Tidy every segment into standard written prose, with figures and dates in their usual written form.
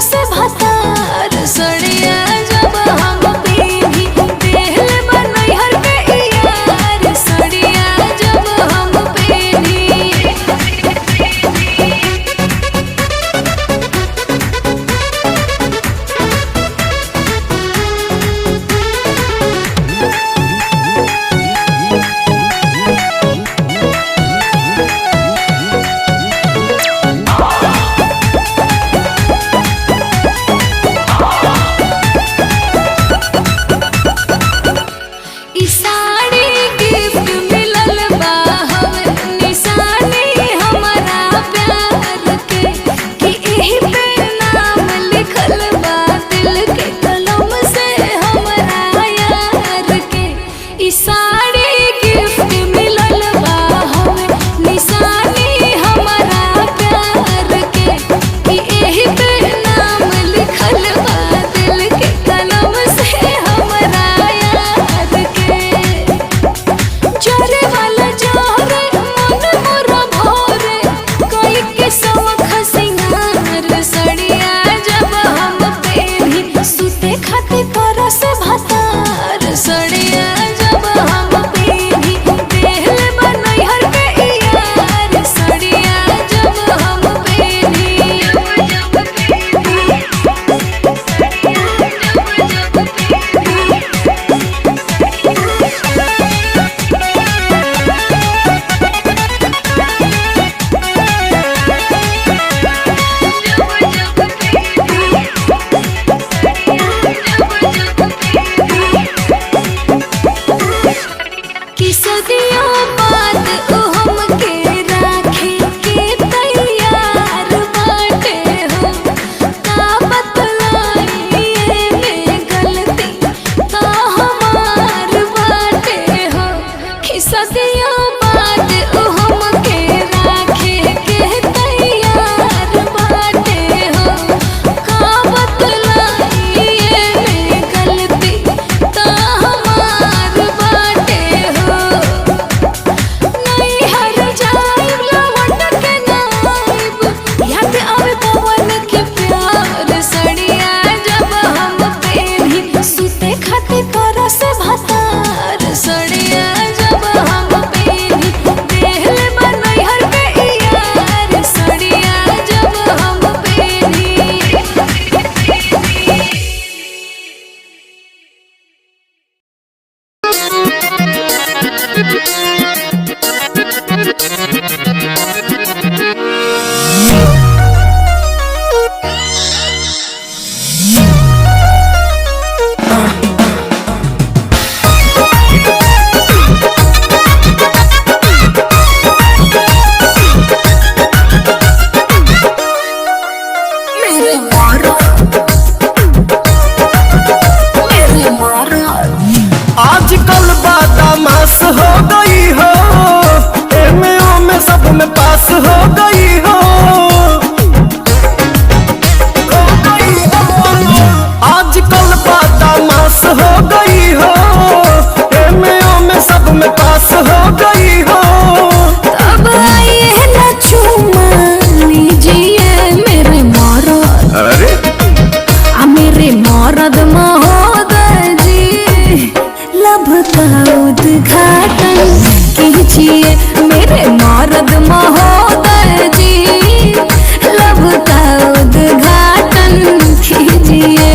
से भतार सड़िया जब हम पीही देहल बनैहर के यार सड़िया जब हम पीही। आजकल बदमाश हो गई हो, एमे ओमे सब में पास हो गई हो। आजकल बदमाश हो गई हो, एमे ओमे सब में पास हो गई हो। अब आइए ना चूमा लीजिए मेरे मरद, अरे मेरे मरद महोदय जी लब का उद्घाटन कीजिए। मेरे मरद महोदय जी लब का उद्घाटन कीजिए।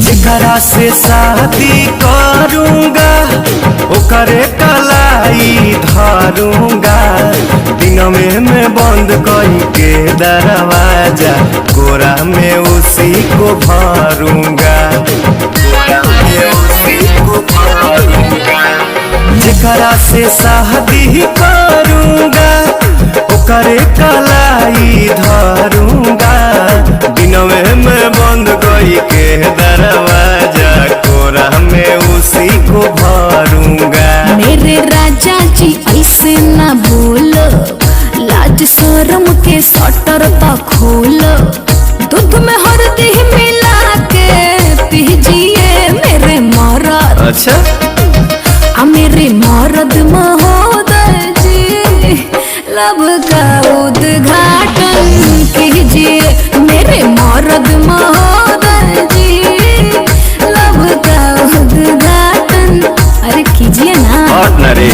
जेकरा से शादी करूंगा ओकरे कलाई धरूंगा, दिन में बंद करके दरवाजा कोरा में उसी को भरूंगा। जेकरा से शादी करूंगा ओकरे कलाई धरूंगा, दिन में बंद करके दरवाजा कोरा में उसी को भरूंगा। मेरे अच्छा मेरे मर्द महोदय जी लब का उद्घाटन कीजिए। मेरे मर्द महोदय जी लब का उद्घाटन अरे कीजिए ना। और न रे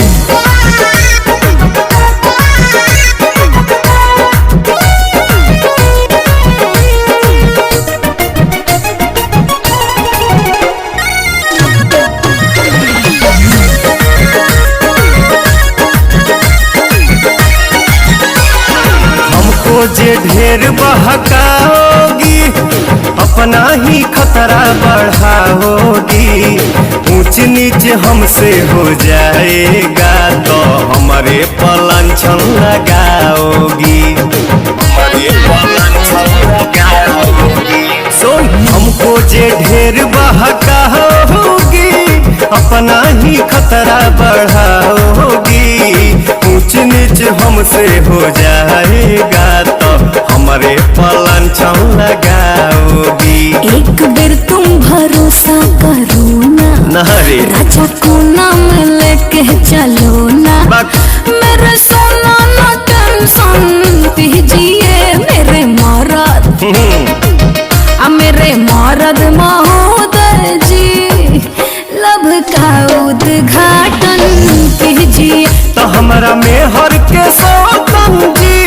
जे ढेर बहकाओगी अपना ही खतरा बढ़ाओगी। ऊंच नीच हमसे हो जाएगा तो हमारे पलांछन लगाओगी, हमारे पलांछन लगाओगी। सुन हमको जे ढेर बहकाओगी अपना ही खतरा बढ़ाओगी। ऊंच नीच हमसे हो जाएगा तो हमारे पलांछन लगाओगी। एक बेर तुम भरोसा करो ना राजा को नाम लेके चलो ना। मेरे सोना ना टेंशन दीजिए मेरे मर्द मेरे मर्द महोदय जी लब का उद्घाटन कीजिए। तो हमारा मेहर के सौतन जी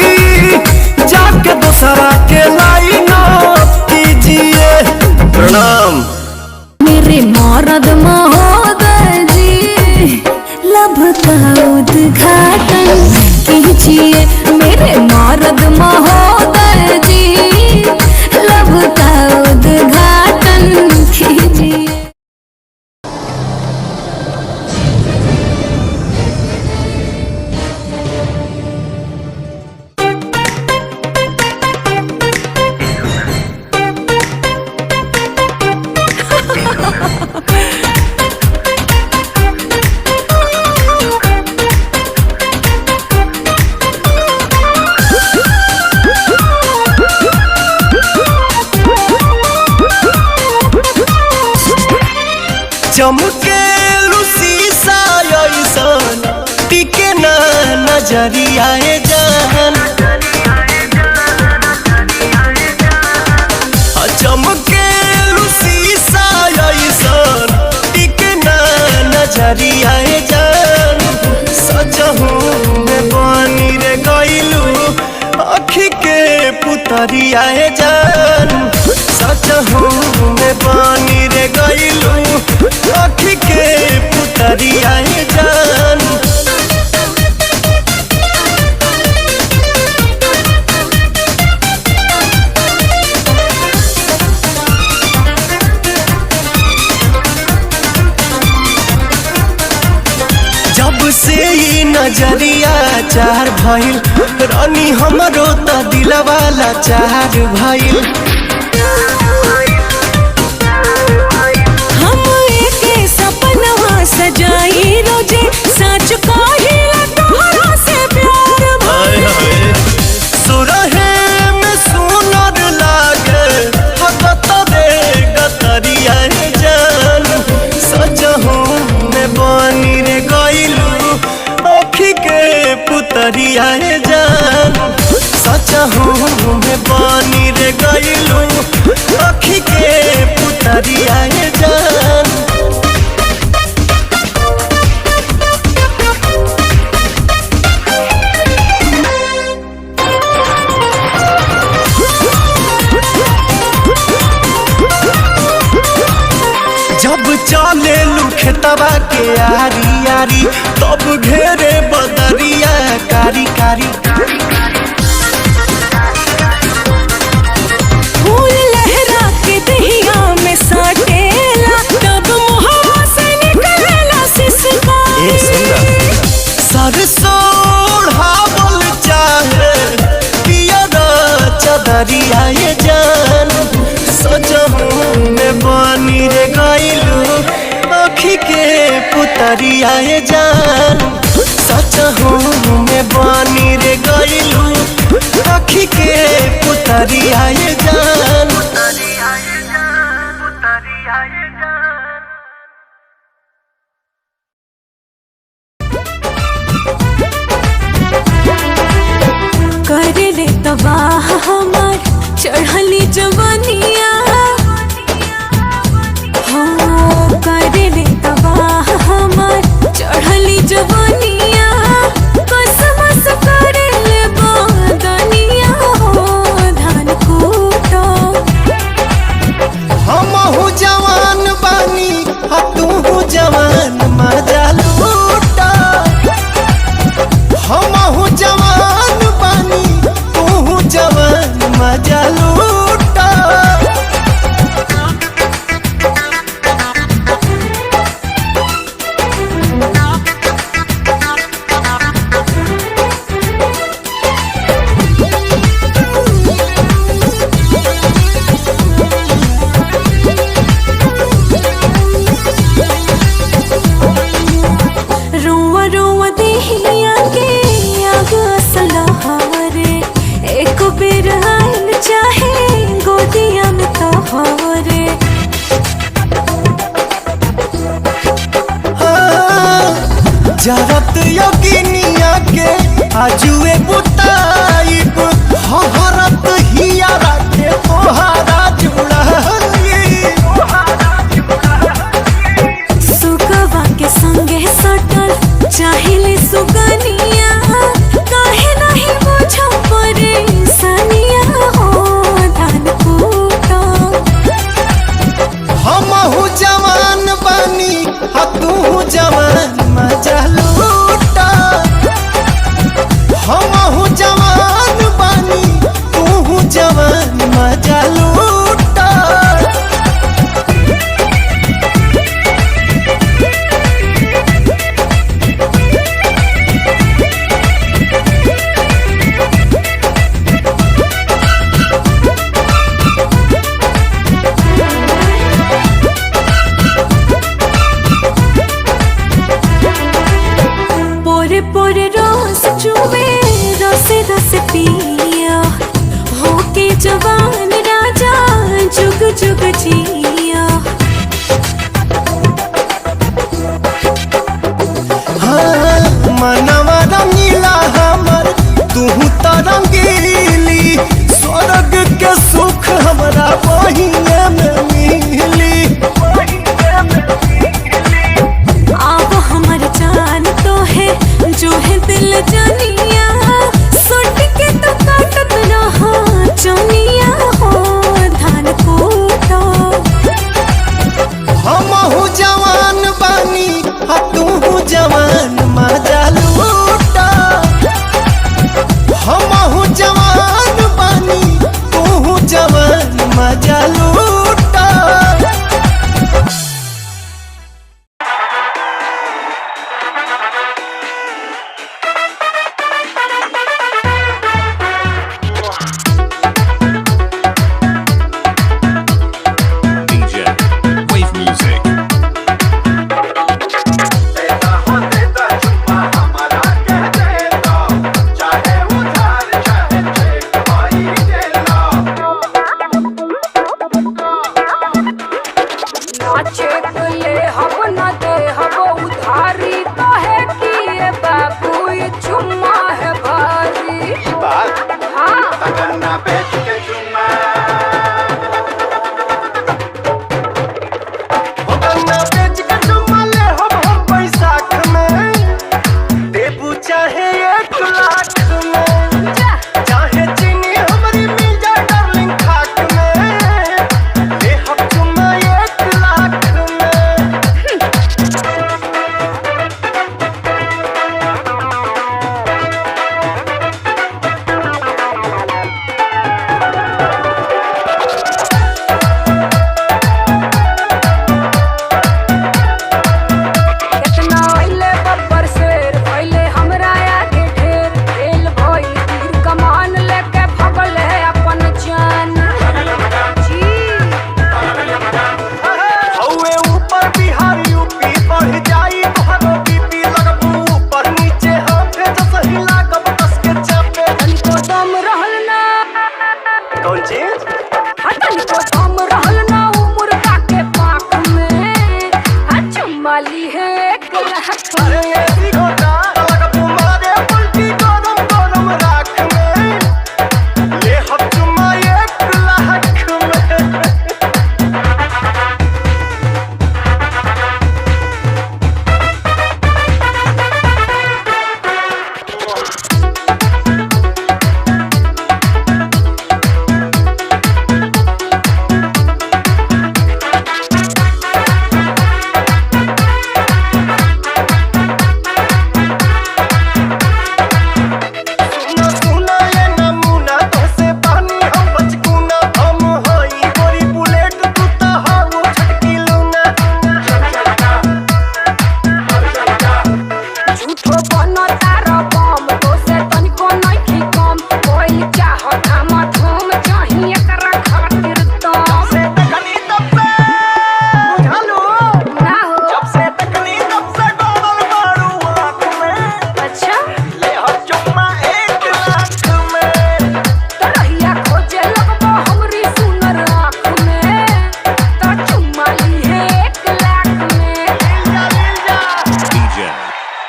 जाके दूसरा के लाइन कीजिए। प्रणाम। मेरे मर्द महोदय जी लब का उद्घाटन कीजिए। मेरे मर्द महोदय जी लब का उद्घाटन कीजिए। चमके शीशा ऐसन टिके ना नजरिया जान। चमके शीशा ऐसन टिके ना नजरिया जान। सजहू में बनी रे गइलू अखी के पुतरिया जान। सजहू में बनी रे गइलू अखी के पुतरिया जान। जब से ही नजरिया चार भइल रानी हमरो त दिलवाला चार भइल। सजाई रोजे सच कहिला तोहरा से प्यार भइल। सुरहे में सुनर लागे हगत दे गतरिया जान। सजहू में बनी रे गइलू अखी के पुतरिया जान। सजहू में बनी रे गइलू अखी के पुतरिया जान। जब चले लुखतवा के आरी आरी तब घेरे बदरिया कारी कारी। फूल लहरा के दहिया में साटेला तब मुहवा से निकलेला सिसकारी। सरसों ओढ़ावल चाहे पियर चदरिया जान। सजहू में बनी रे गइलू अखी के पुतरिया जान। सजहू में बनी रे गइलू अखी के पुतरिया जान। हमार चढ़ली जवानिया हो करे ले तबाह हमार चढ़ली जवानिया कसमस करे ले बदनिया हो धान कूटो हमहू जवान बानी तू जवान मजा लूटा हमहू जवान बानी तू जवान मजा लूटा रुआ रुआ देहिया के आग असलहारे एक बेर आइल चाहे गोदिया में तोहरे जरत योगिनिया के आजुए बुताइब हरत हियारा के तोहारा जुड़ाई सुगवा के संगे सटल चाहिले सुगनिया काहे नहीं बुझो परेशानिया हो धान कूटो हमहू जवान बानी तू जवान मजा लूटा हमहू जवान बानी तू जवान मजा लूटा पोरे पोरे रस चुवे रसे रसे पिया होके जवान राजा जुग जुग जिया हाँ, मनवा रंगीला हमर तू तो रंगीली स्वर्ग के सुख हमरा बहिने में मिली आप हमर जान तो है जो है दिल जानिया सुट के तो काटत रहा चनिया हो धान कूटो हमहू जवान बानी तू जवान मजा लूटा हमहू जवान बानी तू जवान मजा लूटा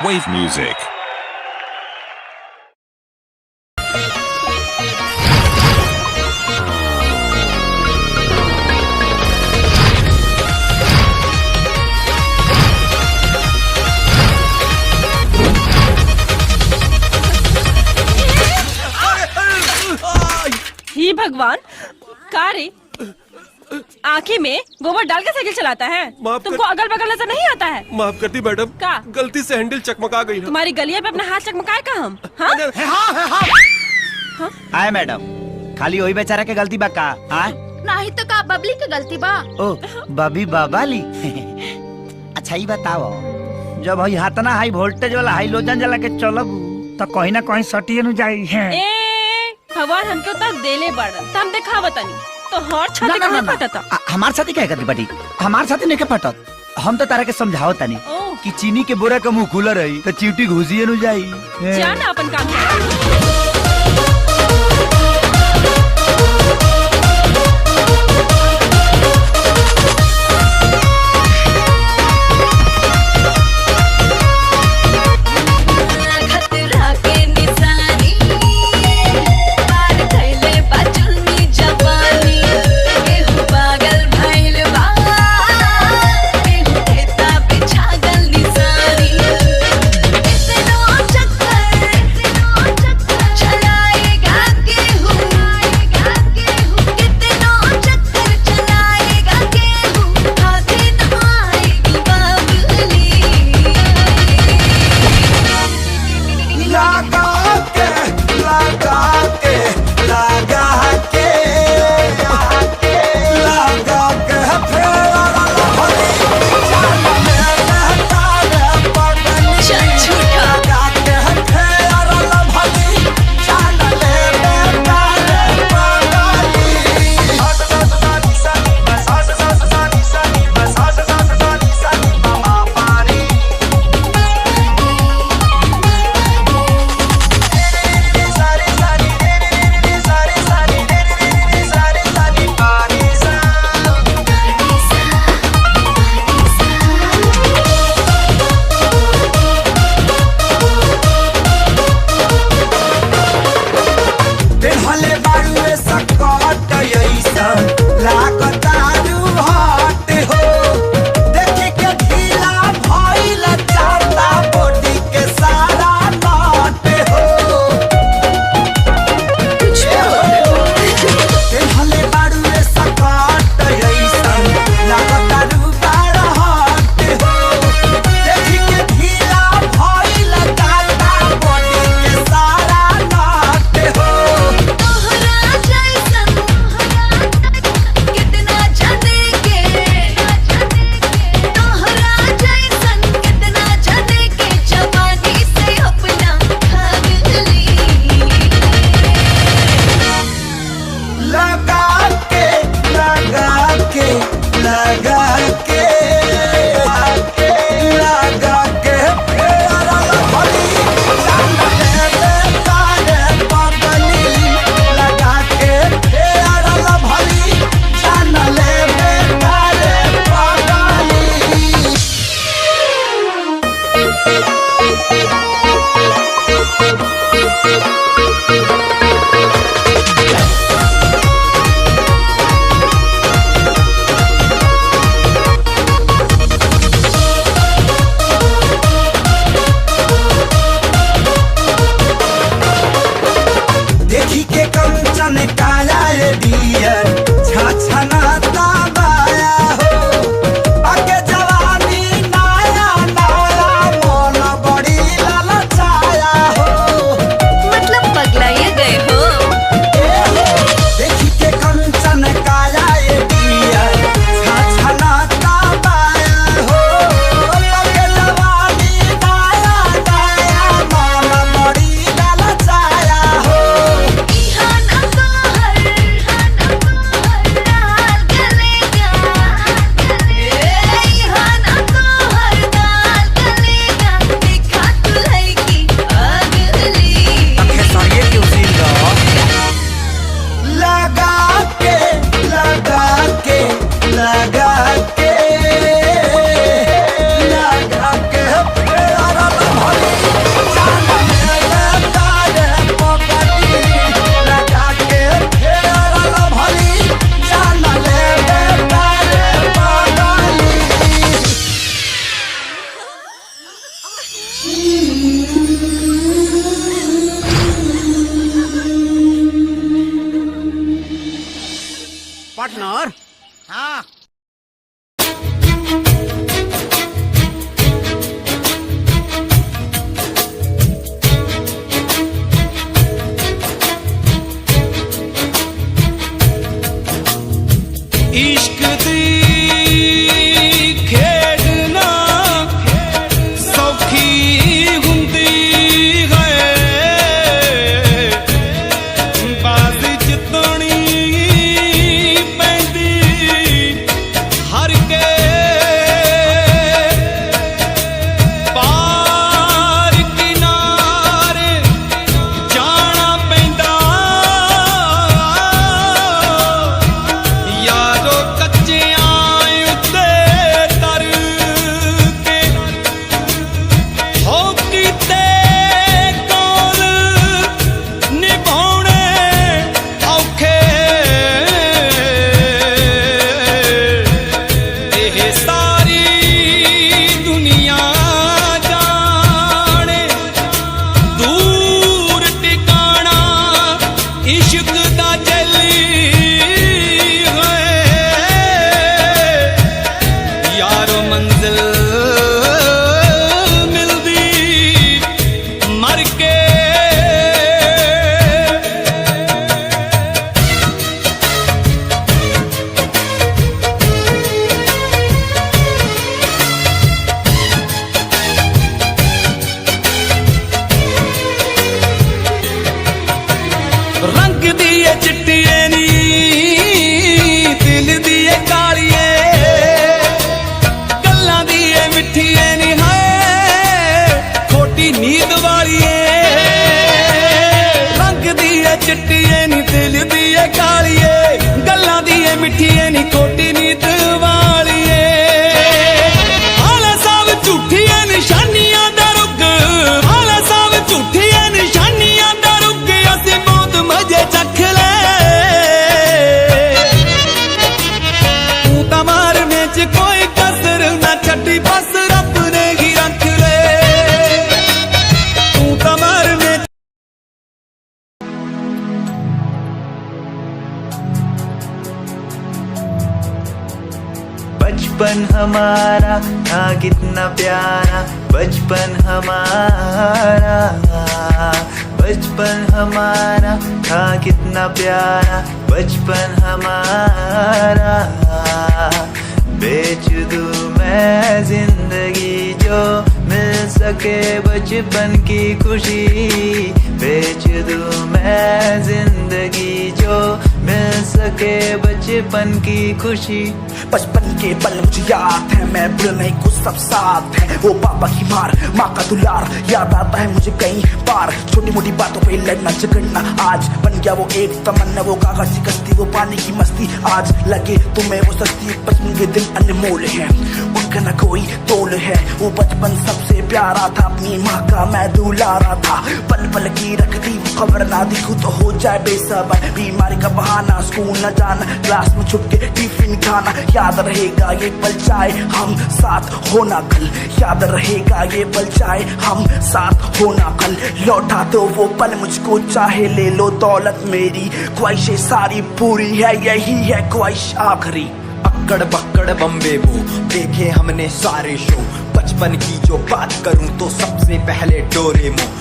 Wave music. ही भगवान, का रे आँखें में गोबर डाल के साइकिल चलाता है? तुमको अगल बगल नजर नहीं आता है? माफ करती मैडम, का गलती से हैंडल चकमका गई है। तुम्हारी गलिया पे अपना हाथ चकमकाए का हम? हाँ? आए मैडम, खाली वही बेचारा के गलती बा का? आए नहीं तो का बबली के गलती बा? ओ बबी बाबाली अच्छा ही बताओ, जब हई हाथ ना हाई वोल्टेज वाला हाई लोजन जला के चलब तो कहीं ना कहीं सटिए न जाई है। ए भगवान हमके उतर देले बड़न त हम देखा बतानी तो हर छाती कहां फटता? हमार साथी क्या करती बटी? हमार साथी नहीं के फटत। हम तो तारा के समझाओ तनी कि चीनी के बोरा का मुंह खुला रही तो चीटी घुसिए न जाई। जाना अपन काम कर। पार्टनर। हाँ इश्क दी खेडना सौखी हुंदी है, बाज जितनी पैंदी हर के पार किनारे जाना पैंदा। यारो कच्चियां उत्ते तर के हो कीते कौल निभाउणे औखे, एह सारी दुनिया जाने दूर टिकाना इश्क दा जली है। यारो मंजिल मिलदी मर के। रंग दिए चिट्टिए नी दिल दिए कालिए, गल्लां दिए मिठिए नी हाय खोटी नींद वालिए। रंग दिए चिट्टिए नी दिल दिए कालिए, गल्लां दिए मिठिए नी खोटी नींद वालिए। आला सब झूठिए निशानियां दा रुग, आला सब झूठिए निशानियां दा रुग, असीं मौत मजे चख ले। तू तां मारने च कोई कसर ना छड्डी, बस रब ने ही रख ले। तू तां मारने बचपन हमारा था कितना प्यारा, बचपन हमारा, बचपन हमारा था कितना प्यारा, बचपन हमारा। बेच दूं मैं जिंदगी जो मिल सके बचपन की खुशी, बेच दूं मैं जिंदगी जो मिल सके बचपन की खुशी। बचपन के पल मुझे याद है, मैं भूल नहीं कुछ सब साथ है। वो पापा की मार, माँ का दुलार याद आता है मुझे कई बार। छोटी मोटी बातों पे लड़ना झगड़ना आज बन गया वो एक तमन्ना, वो कागज की कश्ती, वो पानी की मस्ती। आज लगे तुम्हें वो सस्ती, बचपन के दिन अनमोल है, उनका न कोई तोल है। वो बचपन सबसे प्यारा था, अपनी माँ का मैं दुलारा था। पल पल की रखती खबर ना दिखूं तो हो जाए बेसबर, बीमारी का बहाना, स्कूल न जाना, क्लास में छुप के टिफिन खाना। याद रहेगा ये पल चाहे हम साथ होना कल, याद रहेगा ये पल चाहे हम साथ होना कल। लौटा दो वो पल मुझको, चाहे ले लो दौलत मेरी, ख्वाहिशें सारी पूरी है, यही है ख्वाहिश आखिरी। अक्कड़ बक्कड़ बम्बे बो देखे हमने सारे शो, बचपन की जो बात करूं तो सबसे पहले डोरेमो।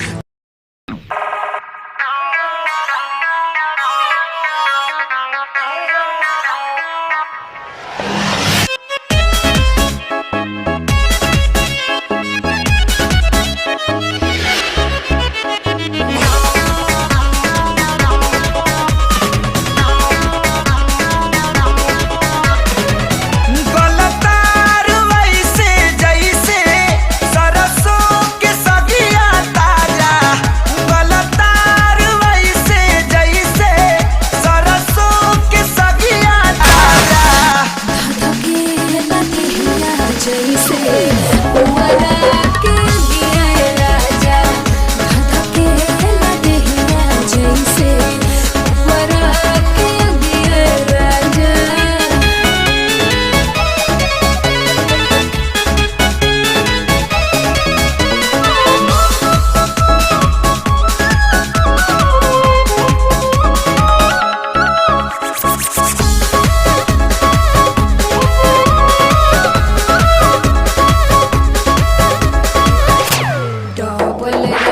सरसों के सगिया ताजा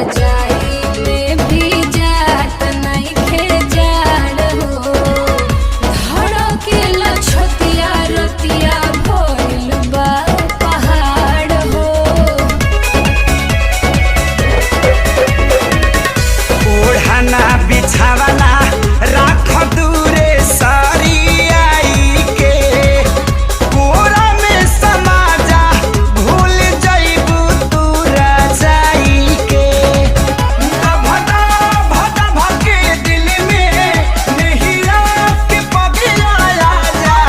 रजाई में भी जात नहीं खेजाड़ हो धड़केला छतिया रतिया भइल बा पहाड़ हो ओढ़ना बिछावना राख दूरे सारी आई के कोरा में समा जा भूल जाइबू तू रजाई के भदा भदा भके दिल में नहिया के पगला जा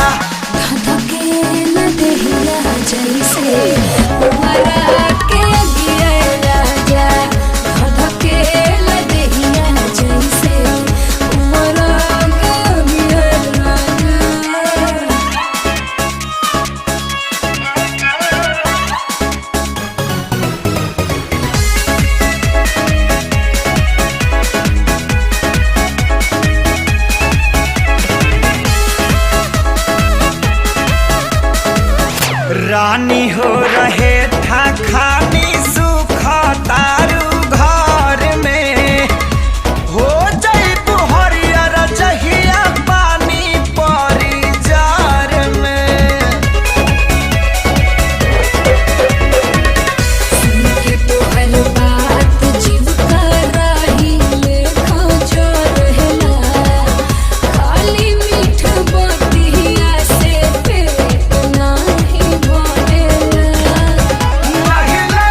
धधकेला देहिया जैसे उमरा के गिरे राजा धधकेला देहिया जैसे उमरा के गिरे राजा रानी हो रहे था खानी सुख तारू घर में हो जाइबू हरियर जहिया पानी परी जार में सुन के तोहर बात जीव कराही लेखा चढ़ला खाली मीठ बतिया से पेट नाही भरेला लहिला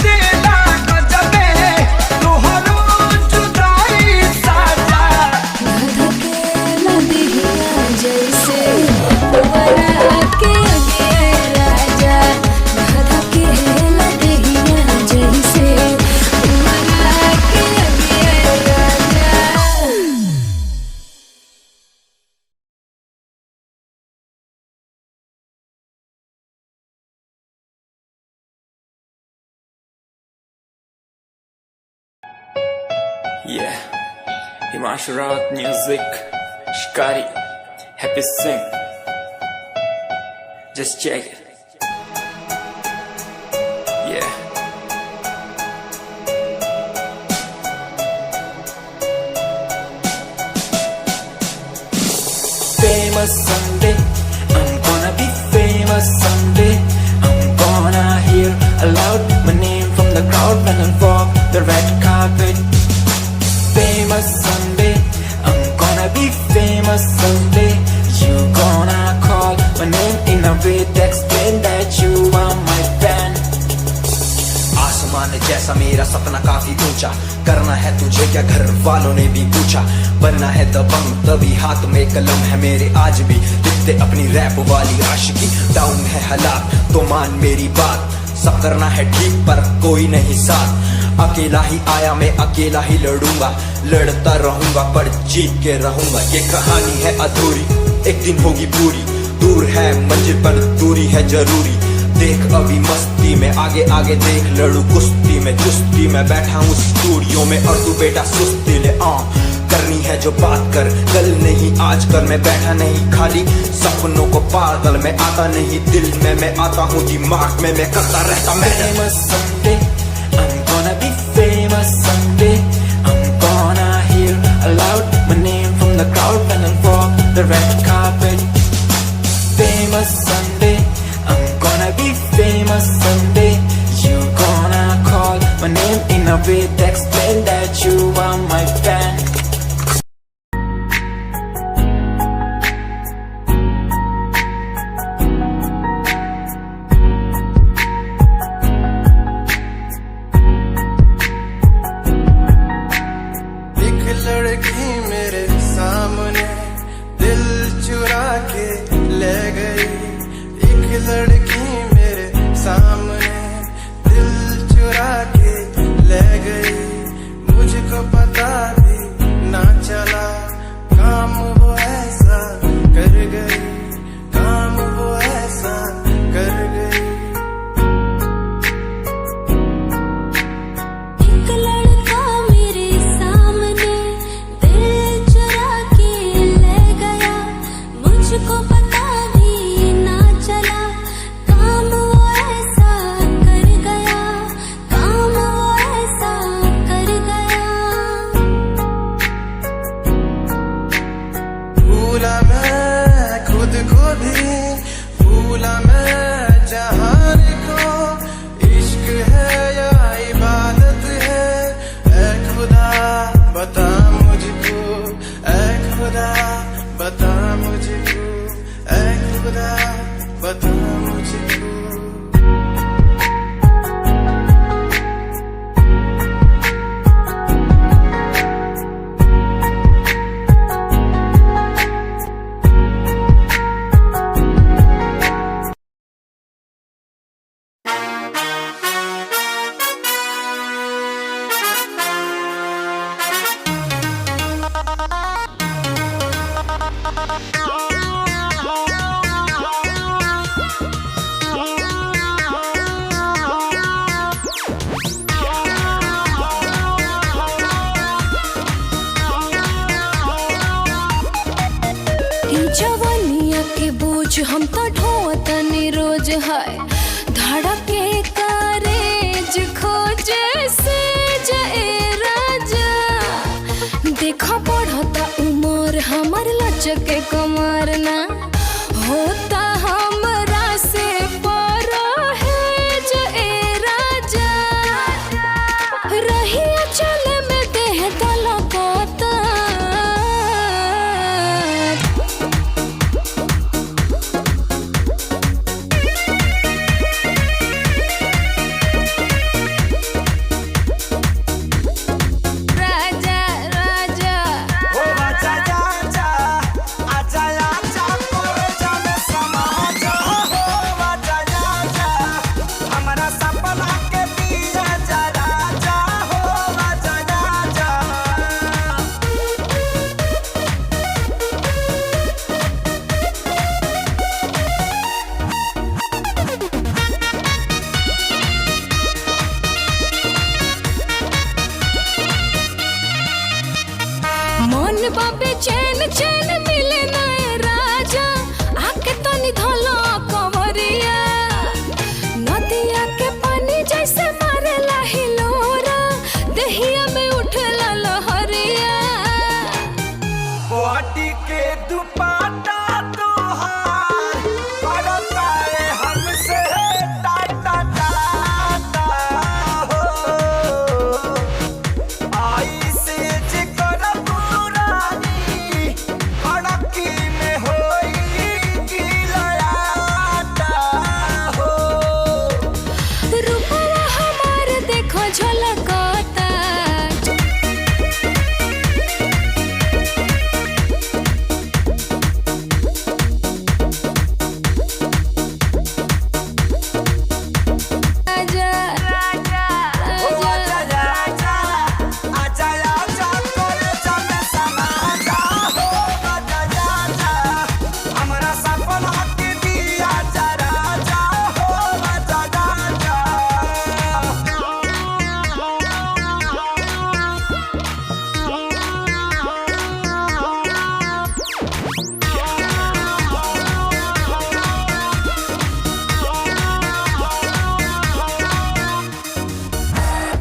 दिला गजबे तोहरो जुदाई साजा धधकेला देहिया जैसे उमरा के गिरे राजा धधकेला देहिया जैसे उमरा के गिरे राजा Yeah, Himanshu Rawat music, Shikari, Happy Singh. Just check it. Yeah. Famous someday, I'm gonna be famous someday. I'm gonna hear aloud my name from the crowd when I walk the red carpet. Famous someday, I'm gonna be famous someday. You gonna call my name in a way that explain that you are my fan. आसमान जैसा मेरा सपना काफी ऊंचा, करना है तुझे क्या घर वालों ने भी पूछा, बनना है दबंग तभी हाथ में कलम है मेरे आज भी लिखते अपनी रैप वाली आशिकी। डाउन है हालात तो मान मेरी बात, सब करना है ठीक पर कोई नहीं साथ। अकेला ही आया मैं अकेला ही लड़ूंगा, लड़ता रहूंगा पर जीत के रहूंगा। ये कहानी है अधूरी एक दिन होगी पूरी, दूर है मंजिल पर दूरी है जरूरी। देख अभी मस्ती में आगे आगे देख, लड़ू कुश्ती में चुस्ती में बैठा हूँ स्टूडियो में और तू बेटा सुस्ती ले। करनी है जो बात कर, कल नहीं आज कर। मैं बैठा नहीं खाली सपनों को पागल, मैं आता नहीं दिल में, मैं आता हूँ दिमाग में, मैं करता रहता मैं। Famous someday, I'm gonna be famous someday. I'm gonna hear aloud my name from the crowd when I walk the red carpet. Famous someday, I'm gonna be famous someday. You gonna call my name in a way that explain that you are my fan. लड़की मेरे सामने दिल चुरा के ले गई, एक लड़की मेरे सामने दिल चुरा के ले गई। मुझको पता भी रोज हम तो ढोतनी रोज है धड़के कारेज खोजे से जे राजा देखा बढ़ता उमर हमर लचके कमर ना होता हमरा से पर है जे राजा रहिया चले में देह तलकता मन बाबे चैन चैन मिले नए राजा आके तनी धलो कवरिया नदिया के पानी जैसे मारेला हिलोरा दहिया में उठला लहरिया बॉडी के दुपट्टा तोहार पड़ता है हमसे टाटा टाटा हो आई से जिकर पुरानी अड़की में होई गिलाटा हो रूपवा हमार देखो झलकता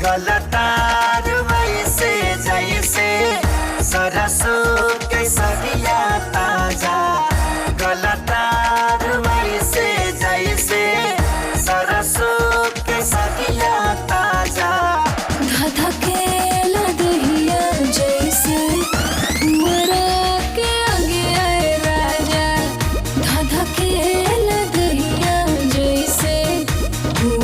गलतार वैसे जैसे सरसों के सरिया ताजा गलतार वैसे जैसे सरसों के सरिया ताजा धधकेला दहिया जैसे मरा के आगे आए राजा धधकेला दहिया जैसे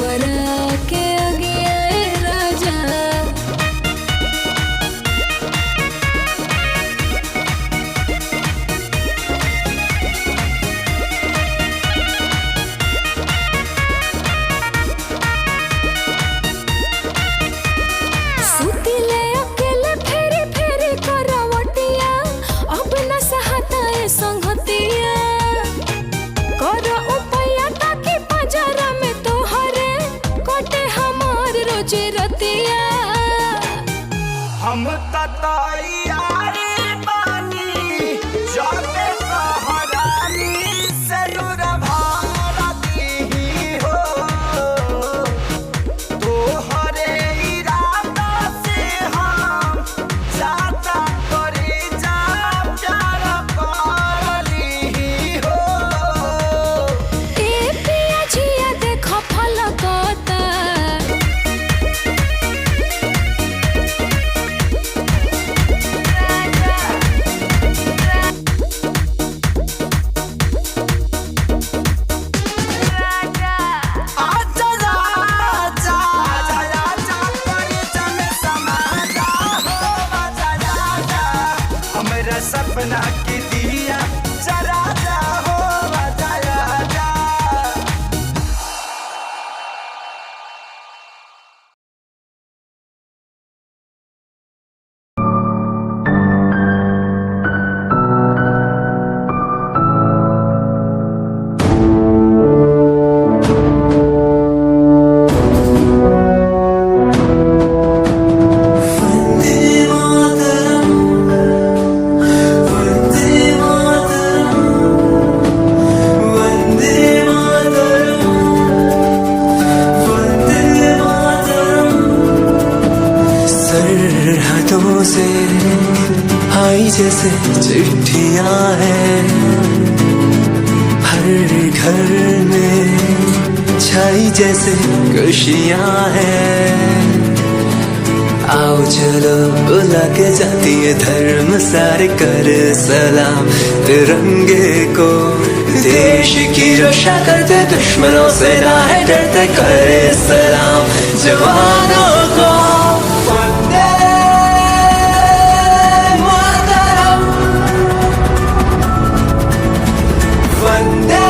मरा के आगे आए राजा सुतिले अकेले फेरी फेरी करवटिया अब न सहता ए संगतिया कर उपाया ताकि बाजार में तोहरे कटे हमार रोजी रतिया हम तैयारी बानी जाके कहरानी से दूर भारती हो तोहरे इरादा से हम जाता करी जा प्यार करली हो ए पिया जिया देखो फलकता हाथों से आई जैसे चिट्ठियां हैं, हर घर में छाई जैसे खुशियां हैं। आओ चलो बुला के जाती है धर्म सारे कर सलाम तिरंगे को। देश की रक्षा करते दुश्मनों से ना है डरते, करे सलाम जवानों को। वंदे मातरम, वंदे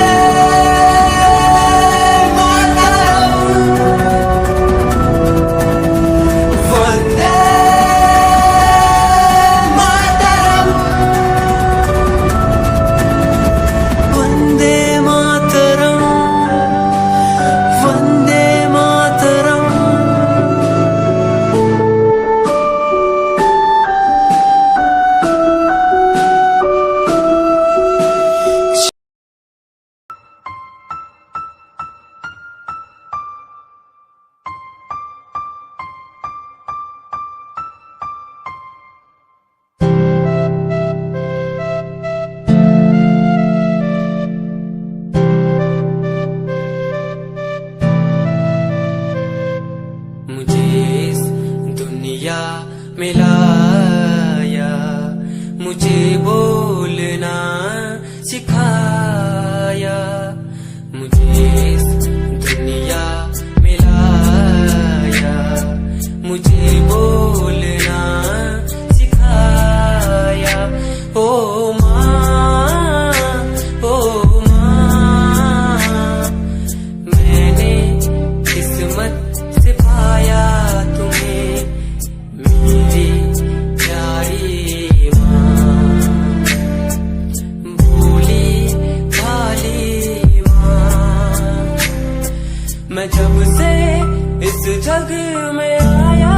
मिलाया, मुझे बोलना सिखाया, मुझे इस दुनिया मिलाया, मुझे बोलना सिखाया। ओ माँ, ओ माँ, मैंने किस्मत से पाया तुम्हें मेरी प्यारी माँ, भोली भाली माँ। मैं जब से इस जग में आया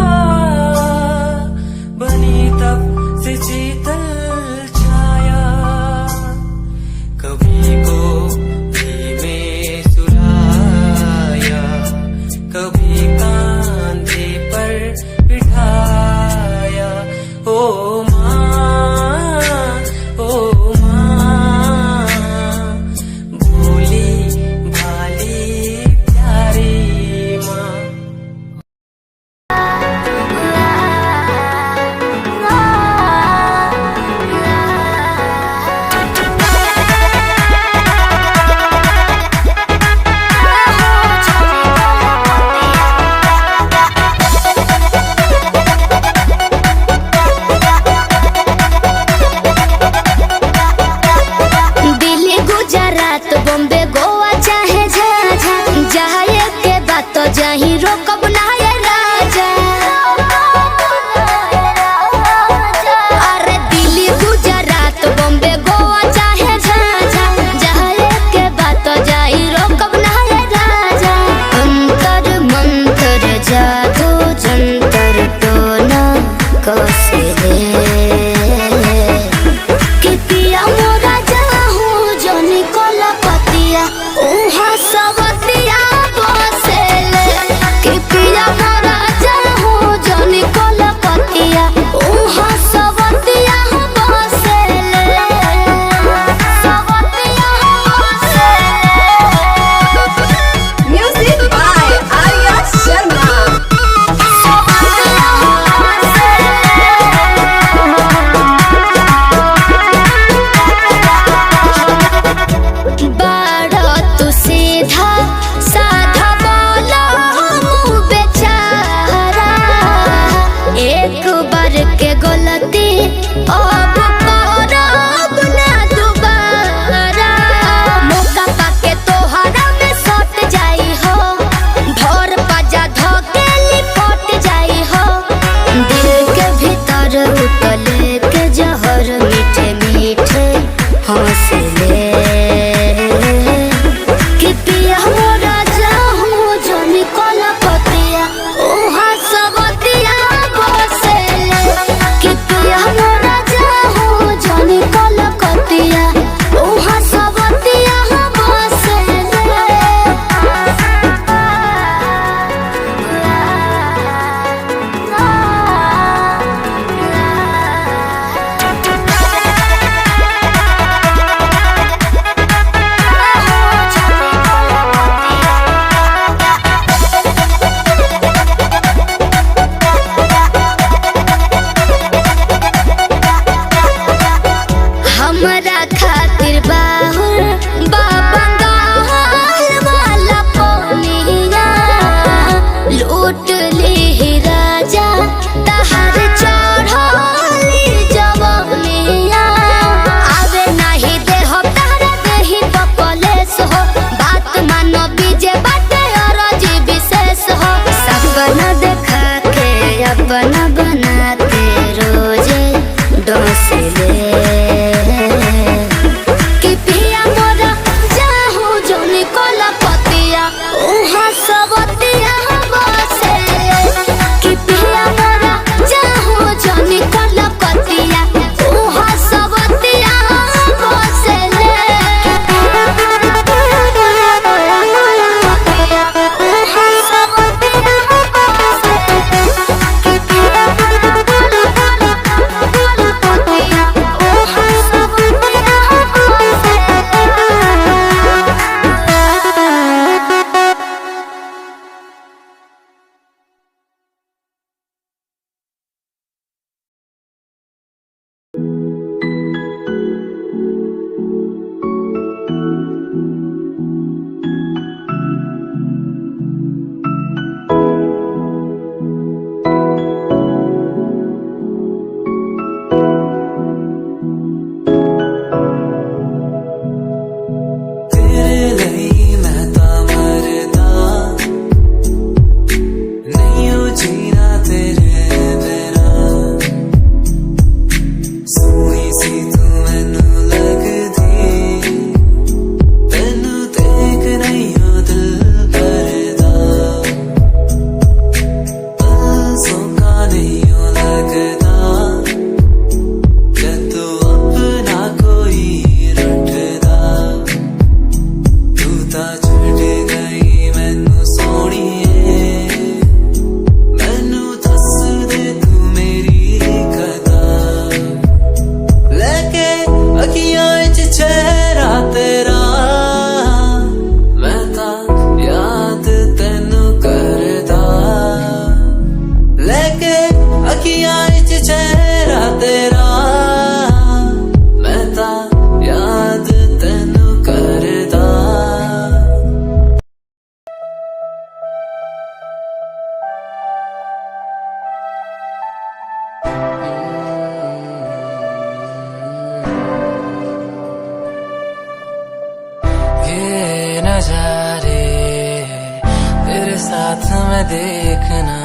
देखना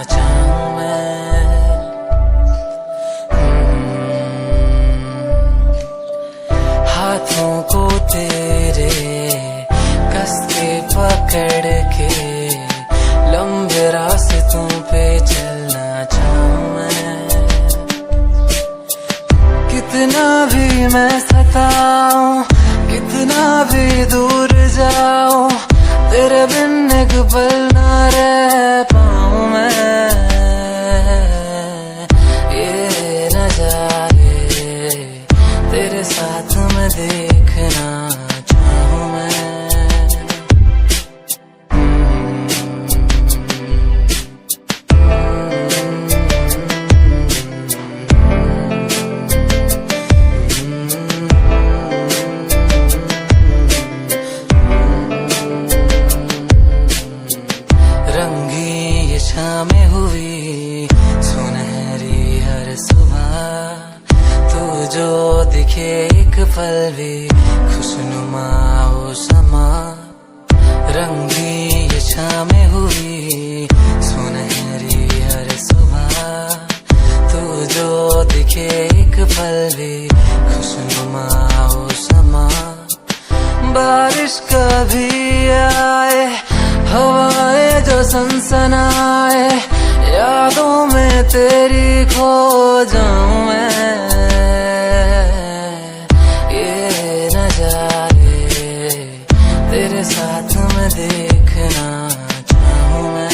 चाहूं मैं। हाथों को तेरे कस के पकड़ के लंबे रास्तों पे चलना चाहूं मैं। कितना भी मैं सताऊं, कितना भी दूर जाऊं, तेरे बिन एक पल ना रह पाऊं मैं। ये नजारे तेरे साथ में देखना चाहूं मैं। में हुई सुनहरी हर सुबह, तू जो दिखे एक पल भी खुशनुमा हो समा। रंगी ये शामें हुई सुनहरी हर सुबह, तू जो दिखे एक पल भी खुशनुमा हो समा। बारिश कभी आए, हवाएं जो सनसनाए, यादों में तेरी खो जाऊं मैं। ये नजारे तेरे साथ में देखना चाहूं मैं।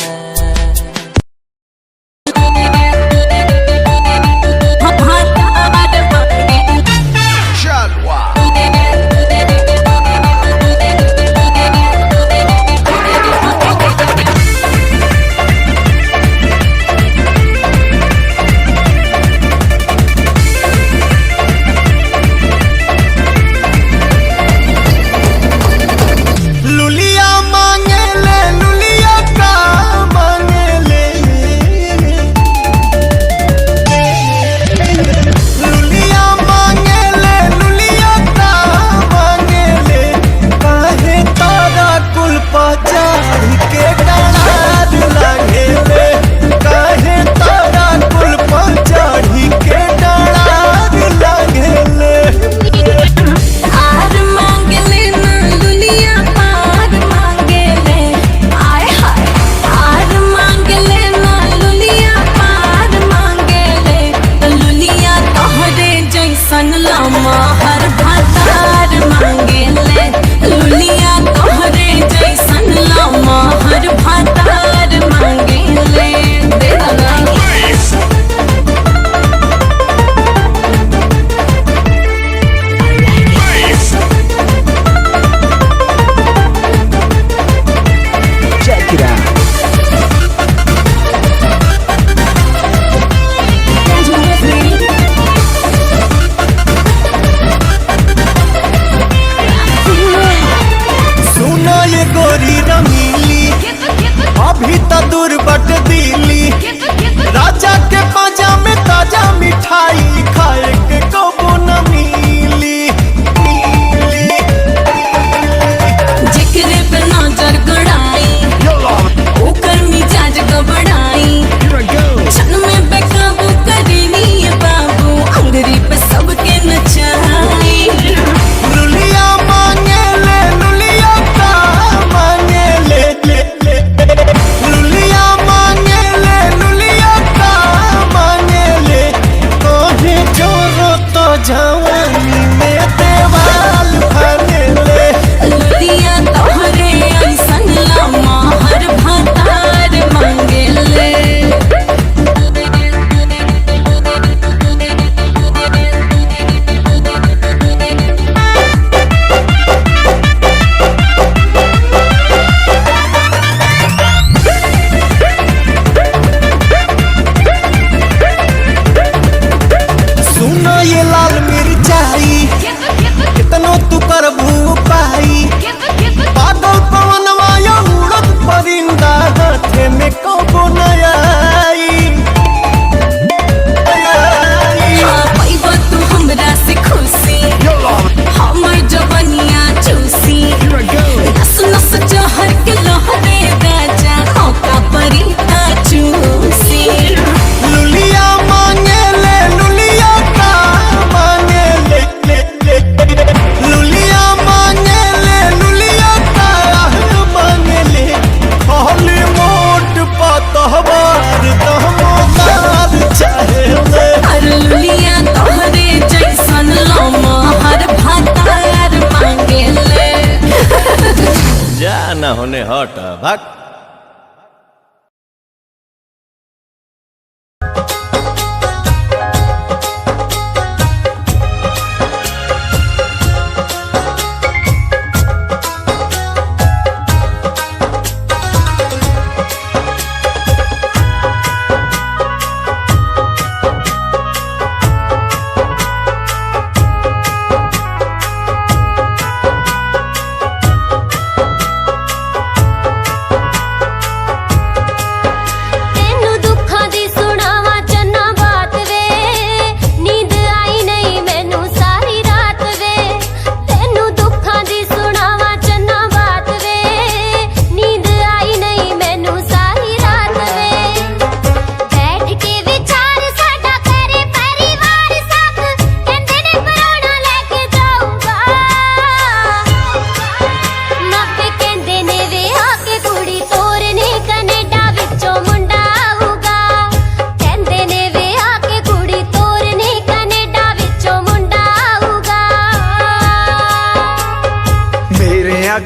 भाग।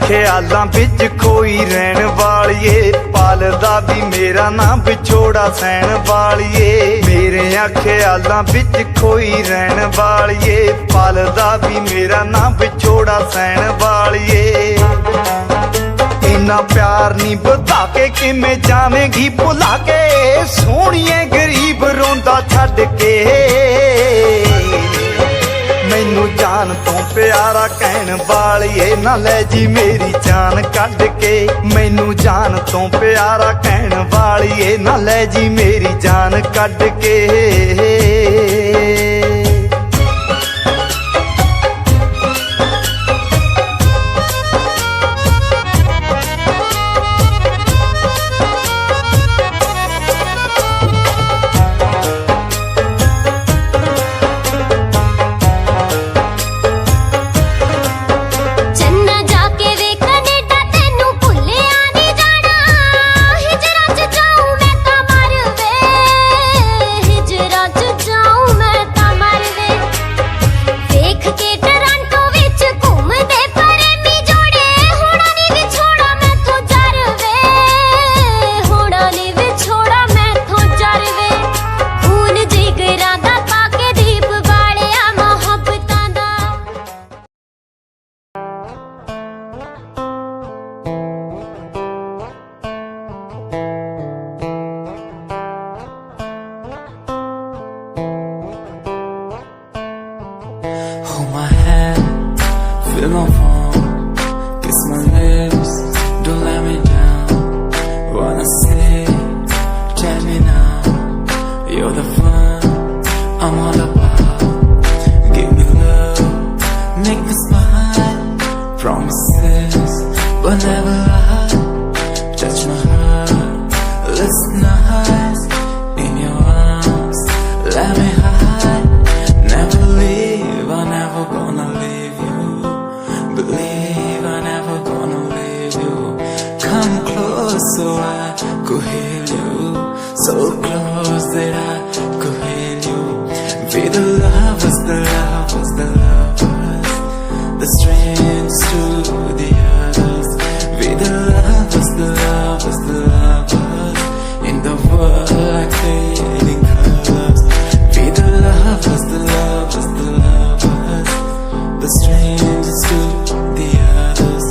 ख्यालां विच खोई रहन वालिए, पालदा भी मेरा नाम विछोड़ा सहन वालिए। मेरे ख्यालां विच खोई रहन वालिए, पालदा भी मेरा नाम विछोड़ा सहन वालिए। इन्ना प्यार नी बता के किमें जावेंगी भुला के, सोहणिए गरीब रोंदा छड्ड के। मैनू जान तो प्यारा कहन वालिए, ना ले जी मेरी जान कढ के। मैनू जान तो प्यारा कहन वालिए, ना ले जी मेरी जान कढ के। Hold my hand, feel my palm, kiss my lips, don't let me down. Wanna say, tell me now, you're the fun I'm all about. Give me love, make me smile, promises but never lie. Touch my heart, listen nice, in your arms, let me hide. Never leave, I'm never gonna leave you. Believe I'm never gonna leave you. Come close so I could heal you. So close that I could heal you. Be the lovers, the lovers, the lovers, the strangers to the others. Be the lovers, the lovers, the lovers, in the world like fading colors. Be the lovers, the lovers, the lovers, the strangers to the others.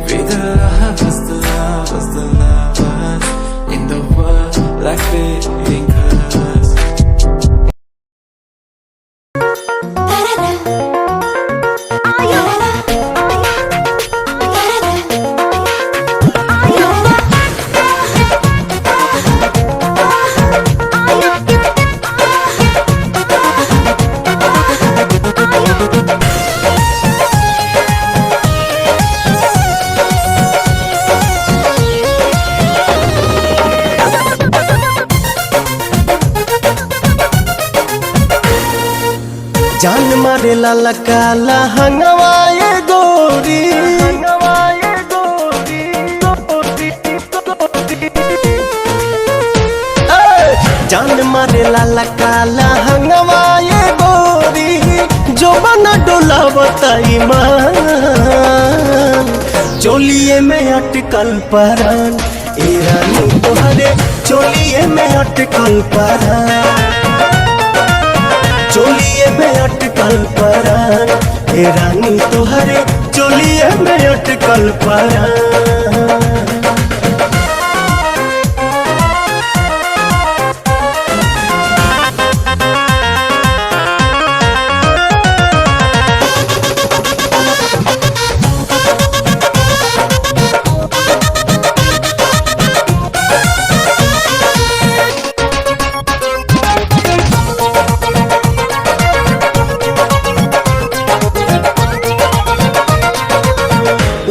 Be the lovers, the lovers, the lovers, in the world like fading colors. जान मारे लाला काला हंगवाए गोरी, हंगवाए गोरी, जान मारे लाला काला हंगवाए गोरी, जो बना डोला बताई मान चोलिए में अटकल परान ए रानी तोहरे चोलिए में अटकल परान चोलिए में अटकल परान ए रानी तोहरे चोलिए में अटकल परान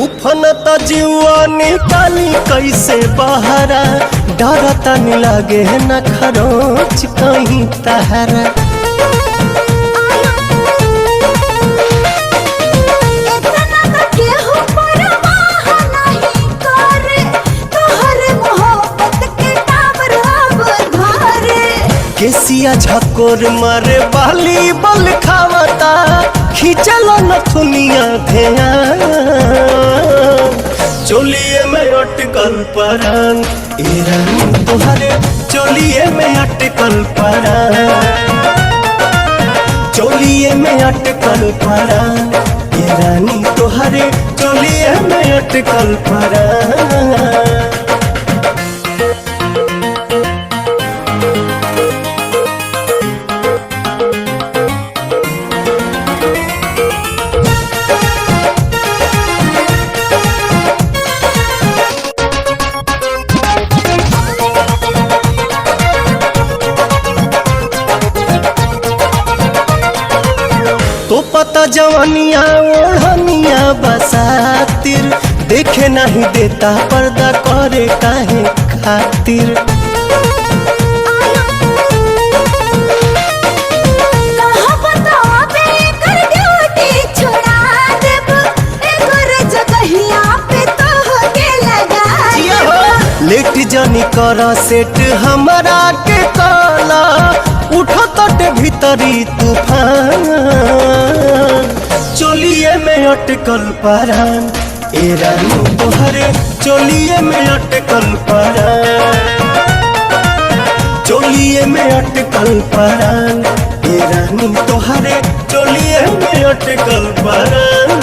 उफनता जीवा निकाली कैसे बहरा डरता नहीं लागे न खरोच कहीं तहरा केसिया झकोर मारे बाली बल खावता खींचल नथुनिया ध्यान चोलिए में अटकल परान ए रानी तोहरे चोलिए में अटकल परान चोलिए में अटकल परान ए रानी तोहरे चोलिए में अटकल परान तो पता जवानिया ओढ़निया बसातिर देखे नहीं देता पर्दा करे काहे खातिर लेट जानी कर सेट हमारा के काला उठो तटे भीतरी तूफान चोलिए में अटकल परान ए रानी तोहरे चोलिए में अटकल परान चोलिए में अटकल परान ए रानी तोहरे चोलिए में अटकल परान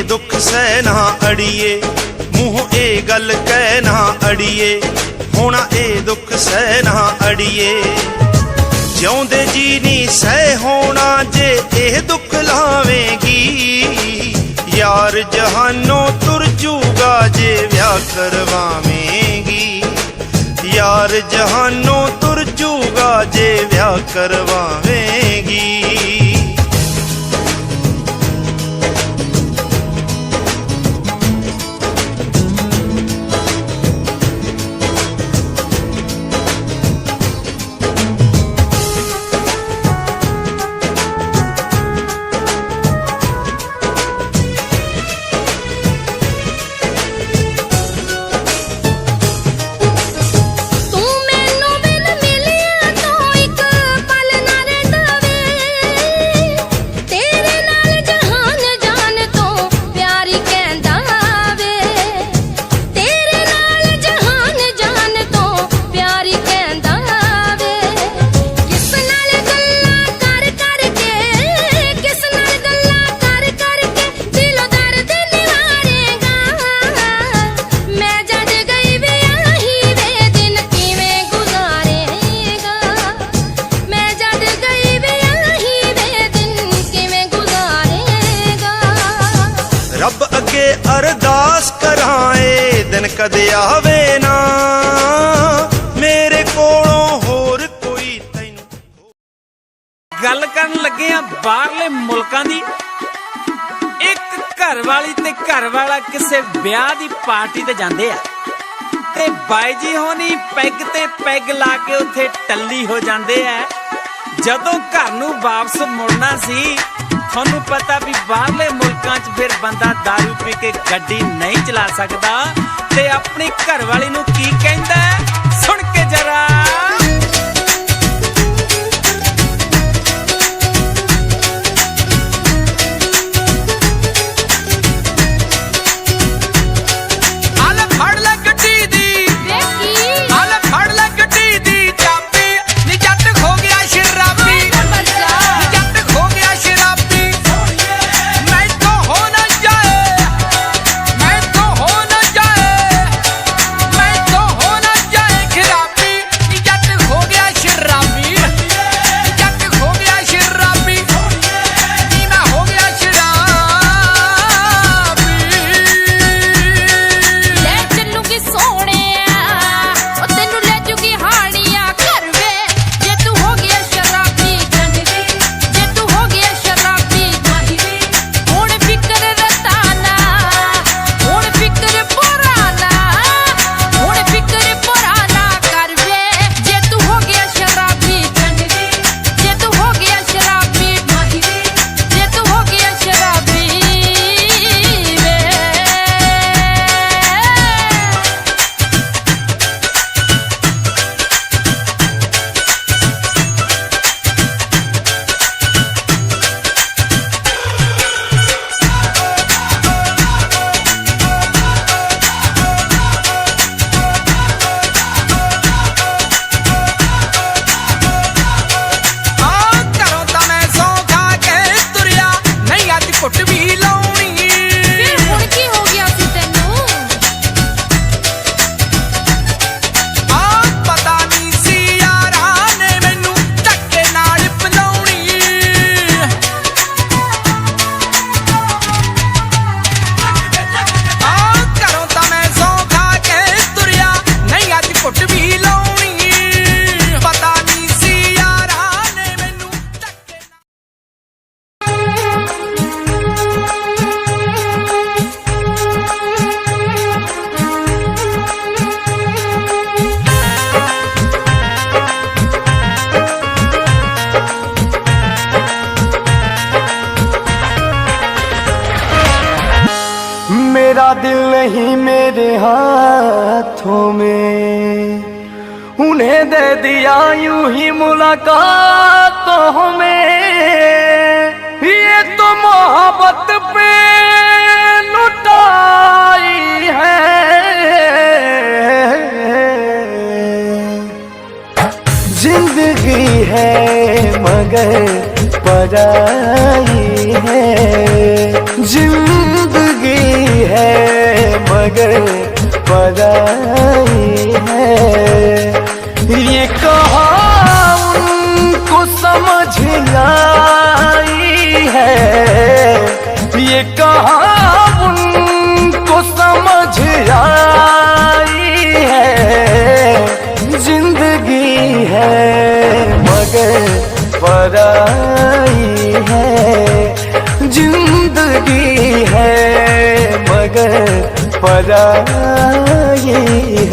दुख सहना अड़िए मुँह ए गल कहना अड़िए होना ए दुख सहना अड़िए जिਉਂਦੇ जी नी सह होना जे ए दुख लावेगी यार जहानों तुर जूगा जे ब्याह करवावेगी यार जहानों तुर जूगा जे ब्याह करवावेगी रब अगे अरदास कराए दिन कदे आवे ना मेरे कोलों होर कोई तैनू। गल करन लगे आ बाहरले मुल्कां दी। एक घर वाली ते घर वाला किसे ब्याह दी पार्टी ते जांदे आ ते बाई जी होनी पैग ते पैग ला के उत्थे टल्ली हो जांदे आ। जदों घर नूं वापस मुड़ना सी थानू पता भी बाहरले मुल्कां च फिर बंदा दारू पी के गड्डी नहीं चला सकदा ते अपनी घरवाली नूं की कहंदा सुन के जरा। मेरा दिल नहीं मेरे हाथों में, उन्हें दे दिया यूं ही मुलाकातों में। ये तो मोहब्बत पे लुटाई है, जिंदगी है मगर पराई है, जिंदगी है मगर पराई है। ये कहा उनको समझ आई है, ये कहा उनको समझ आई है, जिंदगी है मगर पराई है, जिंदगी है मगर पराई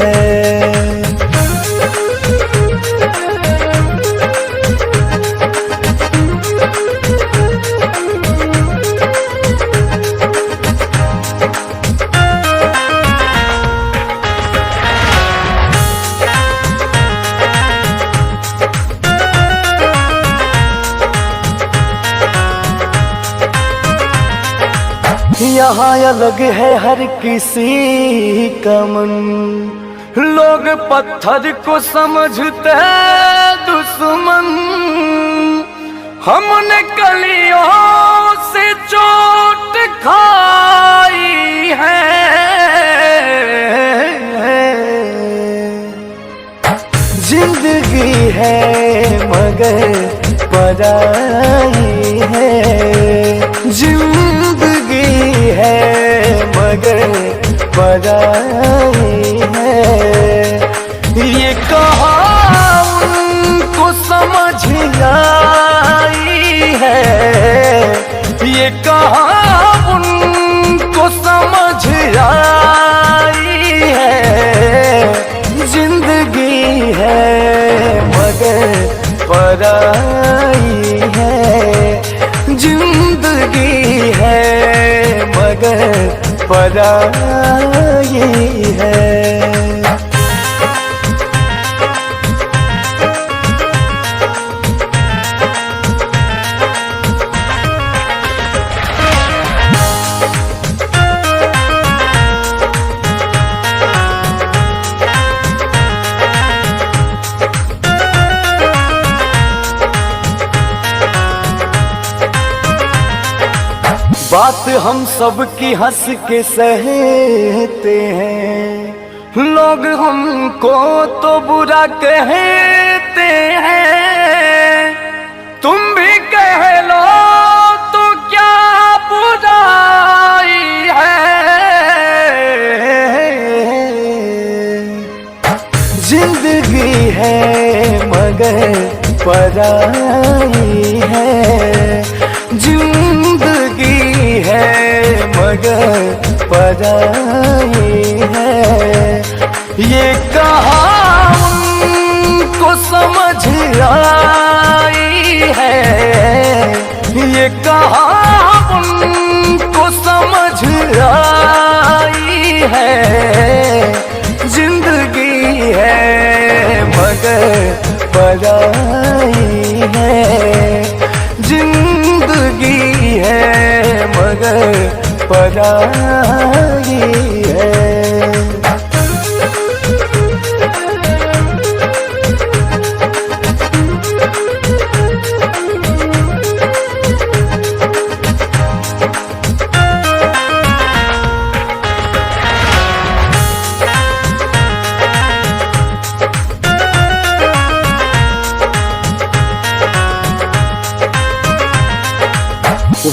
है। यहाँ अलग है हर किसी का मन, लोग पत्थर को समझते दुश्मन, हमने कलियों से चोट खाई है, जिंदगी है मगर पराई है, जिंदगी है मगर पराई है। बात हम सब की हंस के सहते हैं, लोग हमको तो बुरा कहते हैं, तुम भी कह लो तो क्या बुराई है। जिंदगी है मगर पराई है, जिंदगी है मगर पराई है। ये कहा उनको समझ आई है, ये कहा उनको समझ आई है। जिंदगी है मगर पराई है, जिंदगी है मगर पराई है।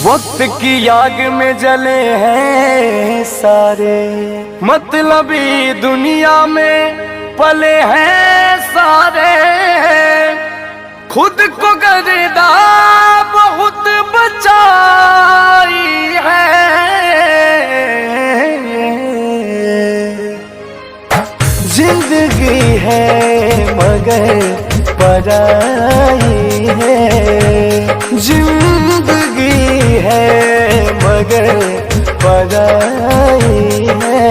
वक्त की आग में जले हैं सारे, मतलबी दुनिया में पले हैं सारे। खुद को गर्दा बहुत बचाई है। जिंदगी है मगर पराई है, जिंदगी है मगर पराई है।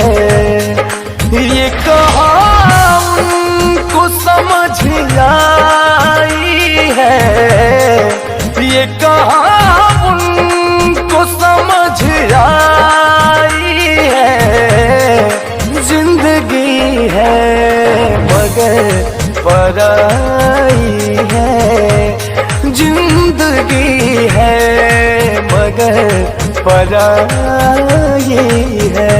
ये कहा उनको समझ आई है, ये कहा उनको समझ आई है। जिंदगी है मगर पराई है, जिंदगी है मगर पराई है।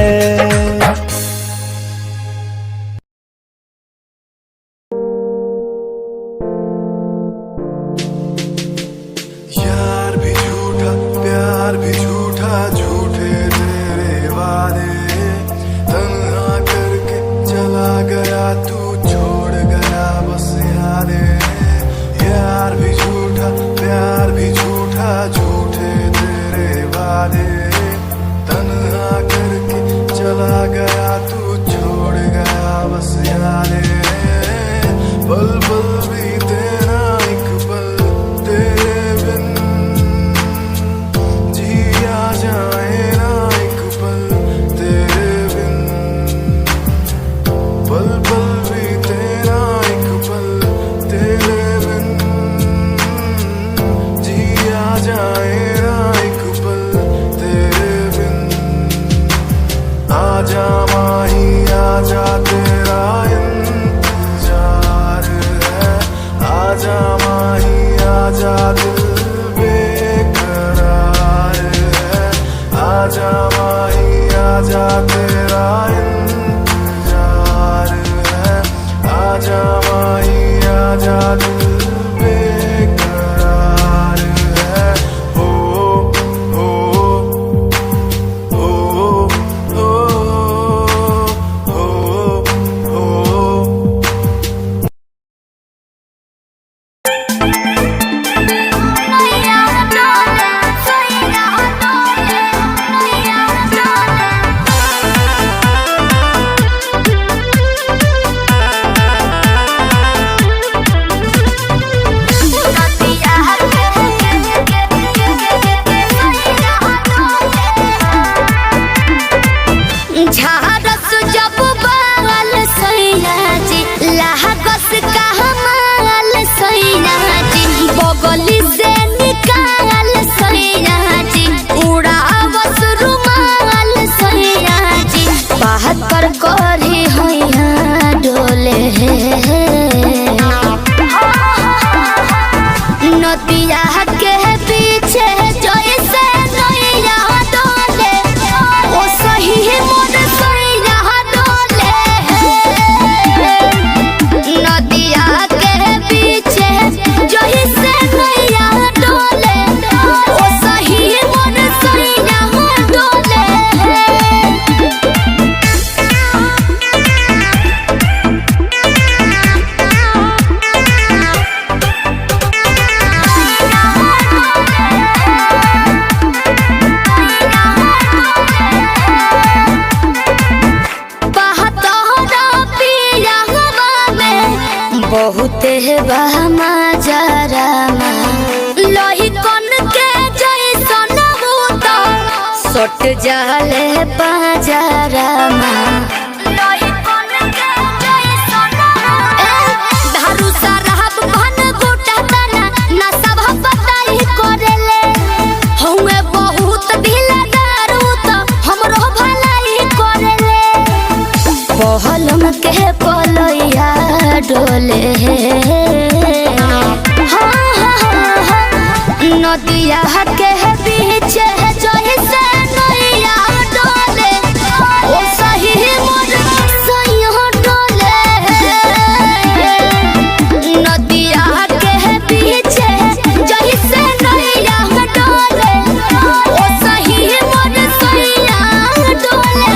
यार भी झूठा प्यार भी झूठा, झूठे तेरे वादे, तन्हा करके चला गया तू, छोड़ गया बस यादें। यार भी झूठा प्यार भी झूठा, झूठे तेरे वादे, तन्हा बहुत बहमा जरामा लोही कन के जैसन बूता सट जाले पाजरामा लोही कन के जैसन धारू सरहब भन गोटा तना ना सब बताई करेले हउए बहुत ढीलादार त हमरो भलाई करेले पहलम के पलैया डोले नदिया के बीच जैसे नैया डोले ओ सही मोर सैया डोले नदिया के बीच जैसे नैया डोले ओ सही मोर सैया डोले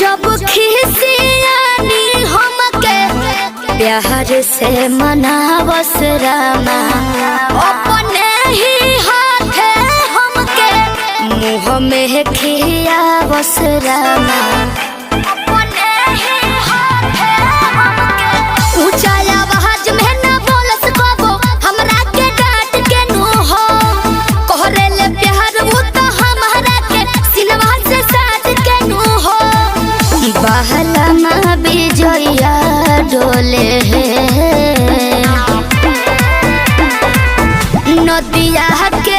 जब खिसियानी हमके प्यार से मनावस रामा अपने ही हाथे हमके मुँह में खियावस रामा अपने ही हाथे हमके ऊंचा आवाज में ना बोलस कबो हमरा के डांट के नु हो कहरेले प्यार वो तो हमरा के सिनवा से साथ के नु हो बहलमा बिजया डोले नदिया के